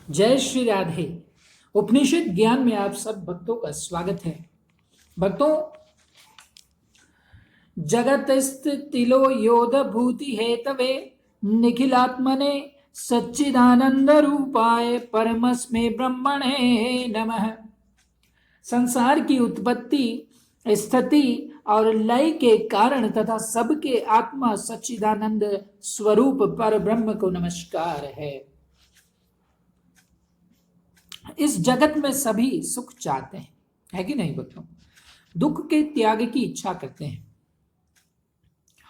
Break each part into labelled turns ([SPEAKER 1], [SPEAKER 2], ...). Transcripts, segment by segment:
[SPEAKER 1] जय श्री राधे। उपनिषद ज्ञान में आप सब भक्तों का स्वागत है। भक्तों, जगत स्थितिलो योध भूति हेतवे निखिलात्मने सच्चिदानंद रूपाय परमस्मै ब्रह्मणे नमः। संसार की उत्पत्ति, स्थिति और लय के कारण तथा सबके आत्मा सच्चिदानंद स्वरूप पर ब्रह्म को नमस्कार है। इस जगत में सभी सुख चाहते हैं, है कि नहीं बच्चों? दुख के त्याग की इच्छा करते हैं।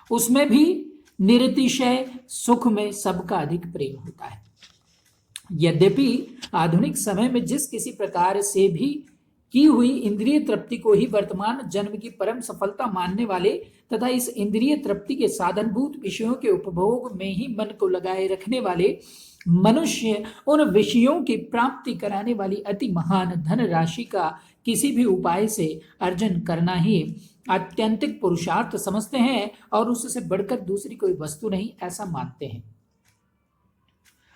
[SPEAKER 1] उसमें भी निरतिशय सुख में सबका अधिक प्रेम होता है। यद्यपि आधुनिक समय में जिस किसी प्रकार से भी की हुई इंद्रिय तृप्ति को ही वर्तमान जन्म की परम सफलता मानने वाले तथा इस इंद्रिय तृप्ति के साधनभूत विषयों के उपभोग में ही मन को लगाए रखने वाले मनुष्य उन विषयों की प्राप्ति कराने वाली अति महान धन राशि का किसी भी उपाय से अर्जन करना ही आत्यंतिक पुरुषार्थ समझते हैं और उससे बढ़कर दूसरी कोई वस्तु नहीं, ऐसा मानते हैं।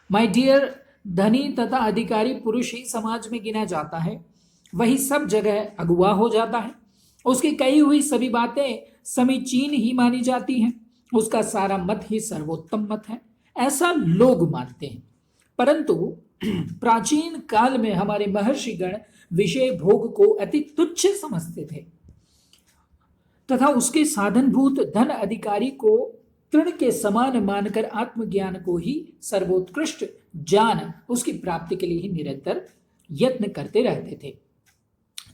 [SPEAKER 1] माय डियर, धनी तथा अधिकारी पुरुष ही समाज में गिना जाता है, वही सब जगह अगुवा हो जाता है। उसकी कही हुई सभी बातें समीचीन ही मानी जाती हैं, उसका सारा मत ही सर्वोत्तम मत है, ऐसा लोग मानते हैं। परंतु प्राचीन काल में हमारे महर्षिगण विषय भोग को अति तुच्छ समझते थे तथा उसके साधनभूत धन अधिकारी को तृण के समान मानकर आत्मज्ञान को ही सर्वोत्कृष्ट जान उसकी प्राप्ति के लिए ही निरंतर यत्न करते रहते थे।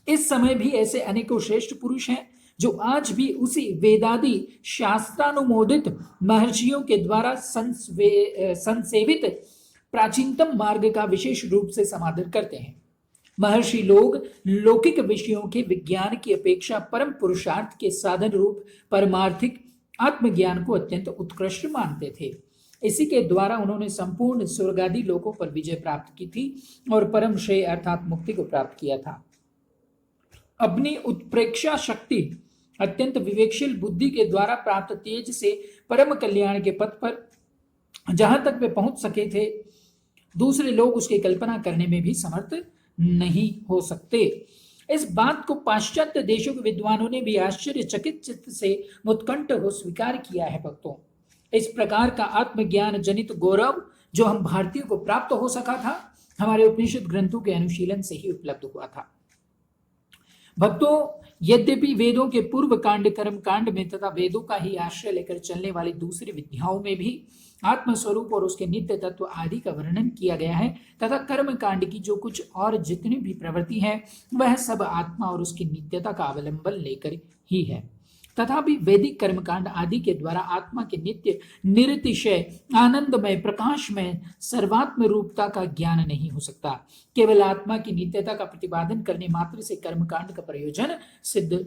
[SPEAKER 1] इस समय भी ऐसे अनेकों श्रेष्ठ पुरुष हैं जो आज भी उसी वेदादि शास्त्रानुमोदित महर्षियों के द्वारा संसेवित प्राचीनतम मार्ग का विशेष रूप से समादर करते हैं। महर्षि लोग लौकिक विषयों के विज्ञान की अपेक्षा परम पुरुषार्थ के साधन रूप परमार्थिक आत्मज्ञान को अत्यंत उत्कृष्ट मानते थे। इसी के द्वारा उन्होंने संपूर्ण स्वर्गादि लोकों पर विजय प्राप्त की थी और परम श्रेय अर्थात मुक्ति को प्राप्त किया था। अपनी उत्प्रेक्षा शक्ति, अत्यंत विवेकशील बुद्धि के द्वारा प्राप्त तेज से परम कल्याण के पथ पर जहां तक वे पहुंच सके थे, दूसरे लोग उसकी कल्पना करने में भी समर्थ नहीं हो सकते। इस बात को पाश्चात्य देशों के विद्वानों ने भी आश्चर्यचकित चित्त से मुत्कंठ हो स्वीकार किया है। भक्तों, इस प्रकार का आत्मज्ञान जनित गौरव जो हम भारतीयों को प्राप्त हो सका था, हमारे उपनिषद ग्रंथों के अनुशीलन से ही उपलब्ध हुआ था। भक्तों, यद्यपि वेदों के पूर्व कांड कर्म कांड में तथा वेदों का ही आश्रय लेकर चलने वाली दूसरी विद्याओं में भी आत्मस्वरूप और उसके नित्य तत्व आदि का वर्णन किया गया है तथा कर्म कांड की जो कुछ और जितनी भी प्रवृत्ति है वह सब आत्मा और उसकी नित्यता का अवलंबन लेकर ही है। तथापि वैदिक कर्मकांड आदि के द्वारा आत्मा के नित्य निरतिशय आनंदमय प्रकाशमय सर्वात्म रूपता का ज्ञान नहीं हो सकता। केवल आत्मा की नित्यता का प्रतिपादन करने मात्र से कर्मकांड का प्रयोजन सिद्ध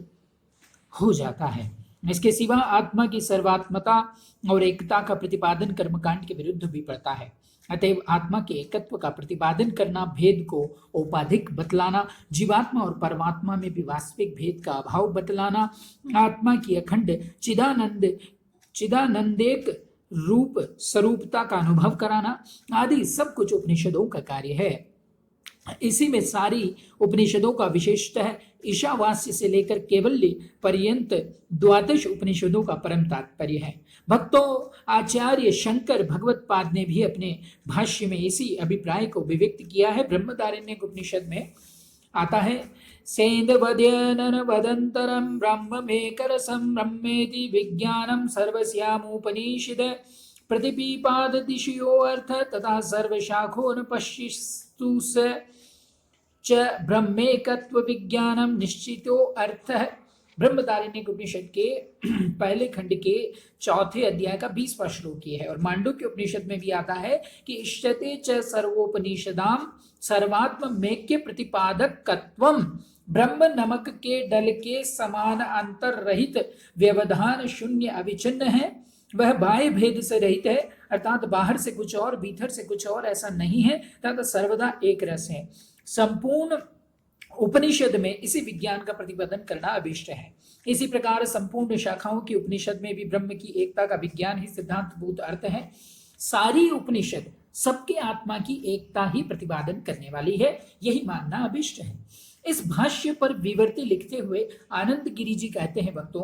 [SPEAKER 1] हो जाता है। इसके सिवा आत्मा की सर्वात्मता और एकता का प्रतिपादन कर्मकांड के विरुद्ध भी पड़ता है। अतएव आत्मा के एकत्व का प्रतिपादन करना, भेद को औपाधिक बतलाना, जीवात्मा और परमात्मा में भी वास्तविक भेद का अभाव बतलाना, आत्मा की अखंड चिदानंदेक रूप स्वरूपता का अनुभव कराना आदि सब कुछ उपनिषदों का कार्य है। इसी में सारी उपनिषदों का विशेषतः ईशावास्य से लेकर केवल्य पर्यंत द्वादश उपनिषदों का परम तात्पर्य है। भक्तों, आचार्य शंकर भगवत पाद ने भी अपने भाष्य में इसी अभिप्राय को विव्यक्त किया है। ब्रह्मदारण्यक उपनिषद में आता है, सेन्द्रवद्यनन वदंतरम ब्रह्ममेकरसं ब्रह्मेति विज्ञानम सर्वस्यामुपनिषद प्रतिपिपाद दिशयो अर्थ तथा सर्वशाखो न पश्यस्तु स च ब्रह्मेकत्व विज्ञानम निश्चितो अर्थ। ब्रह्मदारण्यक उपनिषद के पहले खंड के चौथे अध्याय का 20वां श्लोक ये है। और मांडुक्य उपनिषद में भी आता है कि इष्टते च सर्वोपनिषदाम सर्वात्म मेक्य प्रतिपादकत्वम ब्रह्म नमक के डल के समान अंतर रहित व्यवधान शून्य अविच्छिन्न है। वह बाह्य भेद से रहित है, अर्थात बाहर से कुछ और भीतर से कुछ और ऐसा नहीं है तथा सर्वदा एक रस है। संपूर्ण उपनिषद में इसी विज्ञान का प्रतिपादन करना अभिष्ट है। इसी प्रकार संपूर्ण शाखाओं की उपनिषद में भी ब्रह्म की एकता का विज्ञान ही सिद्धांतभूत अर्थ है। सारी उपनिषद सबके आत्मा की एकता ही प्रतिपादन करने वाली है, यही मानना अभिष्ट है। इस भाष्य पर विवर्ती लिखते हुए आनंद गिरी जी कहते हैं भक्तों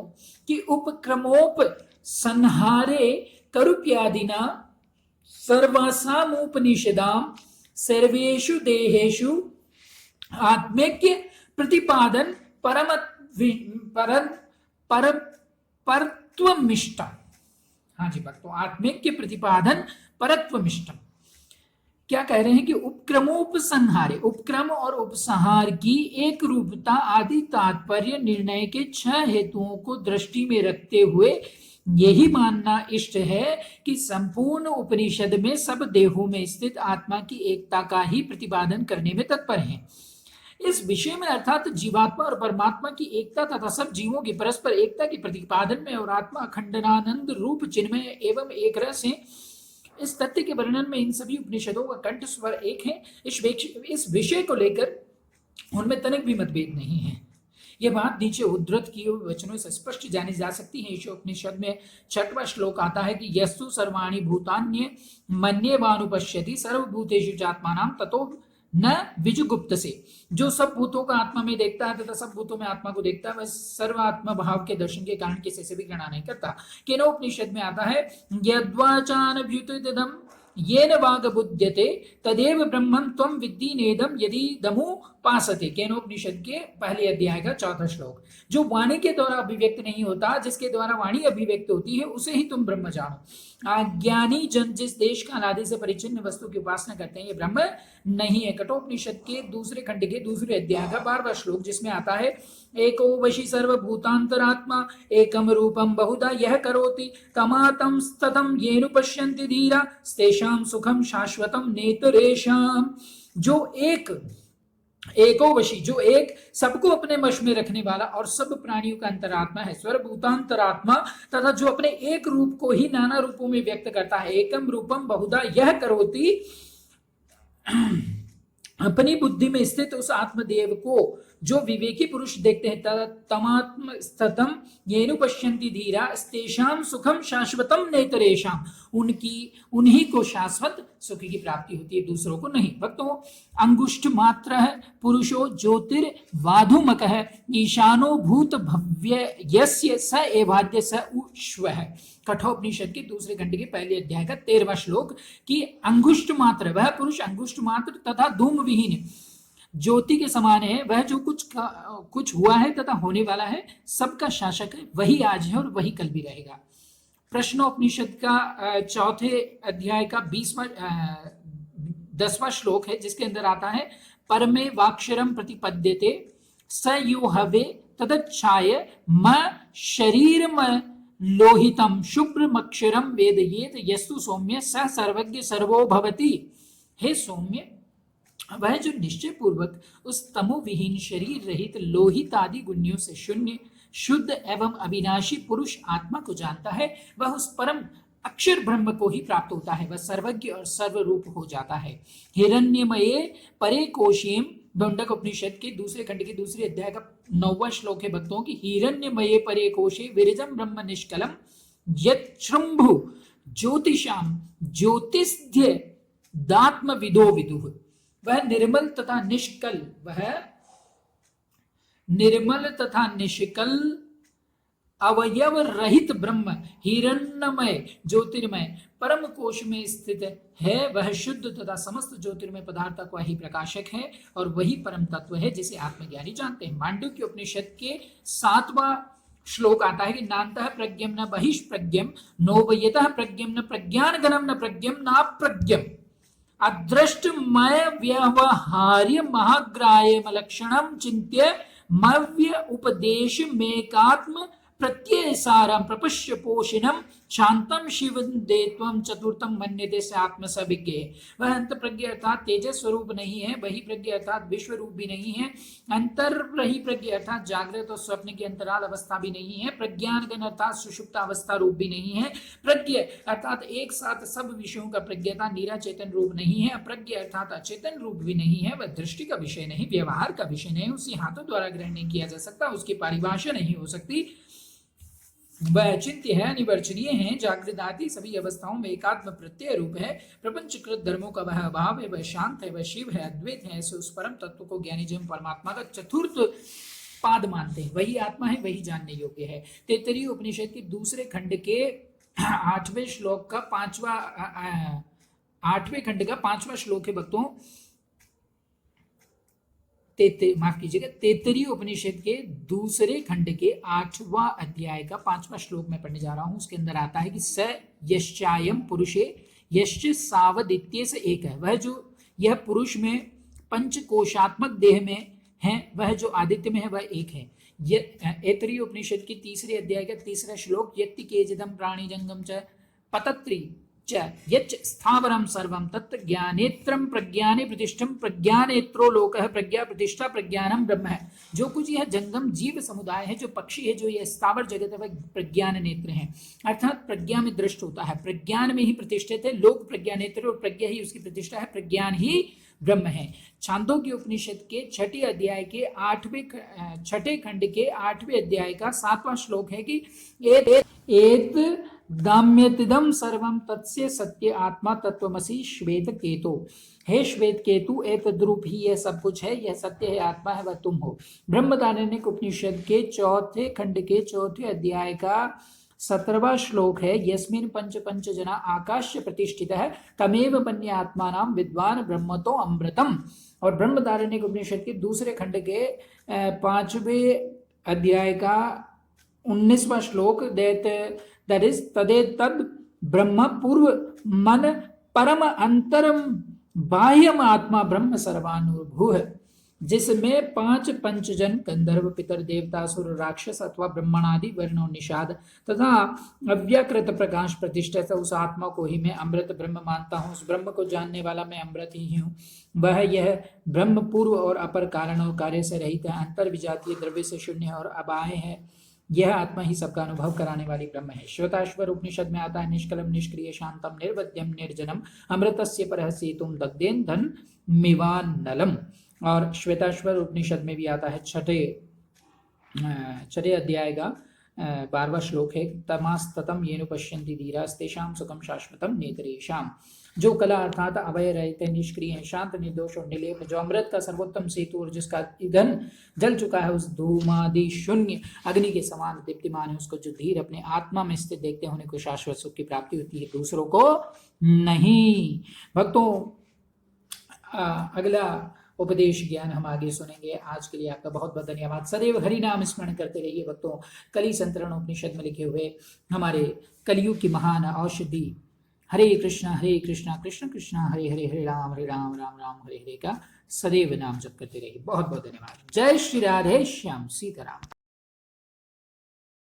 [SPEAKER 1] कि उपक्रमोप संहारे करुप्यादिना सर्वासामुपनिषदाम सर्वेषु देहेषु आत्मैक्य प्रतिपादन परम पर पर परत्वमिष्टम। हाँ जी भक्तों, आत्मैक्य प्रतिपादन परत्वमिष्टम। क्या कह रहे हैं कि उपक्रमोपसंहारे, उपक्रम और उपसंहार की एक रूपता आदि तात्पर्य निर्णय के 6 हेतुओं को दृष्टि में रखते हुए यही मानना इष्ट है कि संपूर्ण उपनिषद में सब देहों में स्थित आत्मा की एकता का ही प्रतिपादन करने में तत्पर है। इस विषय में अर्थात जीवात्मा और परमात्मा की एकता तथा सब जीवों की परस्पर एकता के प्रतिपादन में और आत्मा अखंडानंद रूप चिन्मय एवं एक रस है, इस तथ्य के वर्णन में इन सभी उपनिषदों का कंठ स्वर एक है। इस विषय को लेकर उनमें तनिक भी मतभेद नहीं है। यह बात नीचे उद्धृत किए हुए वचनों से स्पष्ट जानी जा सकती है। ईश उपनिषद में 6वां श्लोक आता है कि यस्तु सर्वाणि भूतान्य मन्येवानुपश्यति सर्वभूतेषु चात्मानां ततो न विजुगुप्त से। जो सब भूतों का आत्मा में देखता है तथा सब भूतों में आत्मा को देखता है, वह सर्वात्मा भाव के दर्शन के कारण किसी से भी घृणा नहीं करता। केनोपनिषद में आता है यद्वाचानभ्युतिदम् येन वाग बुध्यते तदेव ब्रह्मं त्वं विद्धि नेदम यदि दमु पासते। केनोपनिषद के पहले अध्याय का 4वां श्लोक। जो वाणी के द्वारा अभिव्यक्त नहीं होता, जिसके द्वारा वाणी अभिव्यक्त होती है, उसे ही तुम ब्रह्म जानो। अज्ञानी जन जिस देश का अनादि से परिचिन्न वस्तु की उपासना करते हैं, ये ब्रह्म नहीं है। कठोपनिषद के 2 खंड के 2 अध्याय का 12वां श्लोक, जिसमें आता है एको वशी सर्वभूतांतरात्मा एकम रूपम बहुधा यह करोति तमातम स्ततम येनु पश्यन्ति धीरा स्तेषां सुखम शाश्वतम नेतरेषाम। जो एको वशी, जो एक सबको अपने वश में रखने वाला और सब प्राणियों का अंतरात्मा है, सर्वभूतांतरात्मा, तथा जो अपने एक रूप को ही नाना रूपों में व्यक्त करता है। एकम रूपम बहुधा यह करोति, अपनी बुद्धि में स्थित उस आत्मदेव को जो विवेकी पुरुष देखते हैं, तमात्म स्ततम येनु पश्यन्ति धीरा स्तेषां सुखम शाश्वतम नेतरेषाम। उन्हीं को शाश्वत सुख की प्राप्ति होती है, दूसरों को नहीं। भक्तों, अंगुष्ठ मात्र है पुरुषो ज्योतिर्वाधुमक है ईशानो भूत भव्य यस्य स एवाद्य स उश्व है। कठोपनिषद के 2 खंड के पहले अध्याय का 13वां श्लोक कि अंगुष्ठ मात्र, वह पुरुष अंगुष्ठ मात्र तथा धूम विहीन ज्योति के समान है। वह जो कुछ हुआ है तथा होने वाला है, सबका शासक है, वही आज है और वही कल भी रहेगा। प्रश्नोपनिषद का 4 अध्याय का 10वां श्लोक है, जिसके अंदर आता है परमे वाक्षरम प्रतिपद्यते स यो हवे तदच्छाय म शरीरम लोहितम शुभ्रमक्षरम वेदयेत यस्तु सौम्य स सर्वज्ञ सर्वो भवति। हे सौम्य, वह जो निश्चय पूर्वक उस तमोविहीन शरीर रहित लोहित आदि गुणों से शून्य शुद्ध एवं अविनाशी पुरुष आत्मा को जानता है, वह उस परम अक्षर ब्रह्म को ही प्राप्त होता है। वह सर्वज्ञ और सर्वरूप हो जाता है। हिरण्यमये परे कोशीम, मुंडक उपनिषद के 2 खंड के 2 अध्याय का 9वां श्लोक है भक्तों की हिरण्यमये परे कोशे विरजम ब्रह्म निष्कलम यच्छृंभु ज्योतिषाम ज्योतिष्ध्य दात्म विदो विदुः। वह निर्मल तथा निष्कल अवयव रहित ब्रह्म हिरण्यमय ज्योतिर्मय परम कोश में स्थित है। वह शुद्ध तथा समस्त ज्योतिर्मय पदार्थ का ही प्रकाशक है और वही परम तत्व है जिसे आत्मज्ञानी जानते हैं। मांडुक्य उपनिषद के 7वां श्लोक आता है कि नान्तः प्रज्ञम न बहिष्प्रज्ञम नोवयतः प्रज्ञम न प्रज्ञानगणम न प्रज्ञम नाप्रज्ञम अदृष्टमय व्यवहार्य महाग्राह्य लक्षणम चिंत्य मव्य उपदेश मेकात्म प्रत्यय सारम प्रपश्य पोषिणम शांतम शिवं देत्वम चतुर्थम मन्यते से आत्म सविज्ञ। वह अंत प्रज्ञ अर्थात तेजस स्वरूप नहीं है, बही प्रज्ञ अर्थात विश्व रूप भी नहीं है, अंतर रही प्रज्ञ अर्थात जागृत और स्वप्न की अंतराल अवस्था भी नहीं है, प्रज्ञान गण अर्थात सुषुप्त अवस्था रूप भी नहीं है, प्रज्ञ अर्थात एक साथ सब विषयों का प्रज्ञता नीरा चेतन रूप नहीं है, अप्रज्ञ अर्थात अचेतन रूप भी नहीं है, वह दृष्टि का विषय नहीं, व्यवहार का विषय नहीं, उसी हाथों द्वारा ग्रहण नहीं किया जा सकता, उसकी परिभाषा नहीं हो सकती, वह अचिंत्य है, अनिवर्चनीय है, जागृत आदि सभी अवस्थाओं में एकात्म प्रत्यय रूप है, प्रपंचकृत धर्मों का वह अभाव है, वह शांत है, वह शिव है, अद्वैत है। ऐसे उस परम तत्व को ज्ञानी जन परमात्मा का चतुर्थ पाद मानते हैं। वही आत्मा है, वही जानने योग्य है। तैत्तरीय उपनिषद के दूसरे खंड के 8वें श्लोक का 8वें खंड का 5वां श्लोक है भक्तों। माफ कीजिएगा, तैत्तरीय उपनिषद के दूसरे खंड के 8वां अध्याय का 5वां श्लोक में पढ़ने जा रहा हूं। उसके अंदर आता है कि स यश्चायम पुरुषे यश्च सावदित्य से एक है। वह जो यह पुरुष में पंचकोशात्मक देह में है, वह जो आदित्य में है, वह एक है। तैत्तरीय उपनिषद की तीसरे अध्याय का 3रा श्लोक, यत्ति केजिदम प्राणी जंगम च पतत्री च यच्च स्थावरम सर्वम तत्र ज्ञानेत्रम प्रज्ञाने प्रतिष्ठम प्रज्ञानेत्रो लोकः प्रज्ञा प्रतिष्ठा प्रज्ञानम ब्रह्म है। जो कुछ यह जंगम जीव समुदाय है, जो पक्षी है, जो यह स्थावर जगत है, वह प्रज्ञान नेत्र है, अर्थात प्रज्ञा में दृष्ट होता है, प्रज्ञान में ही प्रतिष्ठित है। लोक प्रज्ञा नेत्र और प्रज्ञा ही उसकी प्रतिष्ठा है, प्रज्ञान ही ब्रह्म है। छांदोग्य उपनिषद के 6ठे अध्याय के 6ठे खंड के 8वें अध्याय का 7वां श्लोक है कि एत दाम्यतिदम सर्वम तत्स्य सत्य आत्मा तत्वमसि श्वेत केतु। हे श्वेत केतु, एतद्रूप ही यह सब कुछ है, यह सत्य है, आत्मा है, वह तुम हो। ब्रह्मदारण्यक उपनिषद के 4थे खंड के 4थे अध्याय का 17वां श्लोक है, यस्मिन् पंच जना आकाश्य प्रतिष्ठित है तमेव मन्य आत्मानाम विद्वान ब्रह्मतो अमृतम। और ब्रह्मदारण्यक उपनिषद के दूसरे खंड के 5वें अध्याय का 19वां श्लोक, दैट इज तदेतद ब्रह्म पूर्व मन परम अंतरम बाह्यम आत्मा ब्रह्म सर्वानुभूः, जिसमें 5 पंचजन गंधर्व पितर देवता असुर राक्षस अथवा ब्रह्मणादि वर्ण निषाद तथा अव्याकृत प्रकाश प्रतिष्ठित है, उस आत्मा को ही मैं अमृत ब्रह्म मानता हूँ। उस ब्रह्म को जानने वाला मैं अमृत ही हूँ। वह यह ब्रह्म पूर्व और अपर कारण और कार्य से रहित है, अंतर विजातीय द्रव्य से शून्य और अबाह्य है। यह आत्मा ही सबका अनुभव कराने वाली ब्रह्म है। श्वेताश्वर उपनिषद में आता है, निष्कलम निष्क्रिय शांतम निर्वध्यम निर्जनम अमृतस्य परः सेतुम दग्धेन धन मिवान्नलम। और श्वेताश्वर उपनिषद में भी आता है 6ठे अध्याय का 12वां श्लोक है, तमास्ततम येनु पश्यन्ति धीरास्तेषां सुखम शाश्वतम नेतरेषाम। जो कला अर्थात अभय रहते, निष्क्रिय है, शांत, निर्दोष और निर्लेप, जो अमृत का सर्वोत्तम सेतु और जिसका ईंधन जल चुका है, उस धूमादि शून्य अग्नि के समान दीप्तिमान है, उसको जो धीर अपने आत्मा में स्थित देखते हैं, उन्हें को शाश्वत सुख की प्राप्ति होती है, दूसरों को नहीं। भक्तों, अगला उपदेश ज्ञान हम आगे सुनेंगे। आज के लिए आपका बहुत बहुत धन्यवाद। सदैव हरि नाम स्मरण करते रहिए भक्तों। कली संतरण उपनिषद में लिखे हुए हमारे कलियुग की महान औषधि हरे कृष्णा कृष्ण कृष्ण हरे हरे, हरे राम राम राम हरे हरे का सदैव नाम जप करते रहिए। बहुत बहुत धन्यवाद। जय श्री राधे श्याम सीताराम।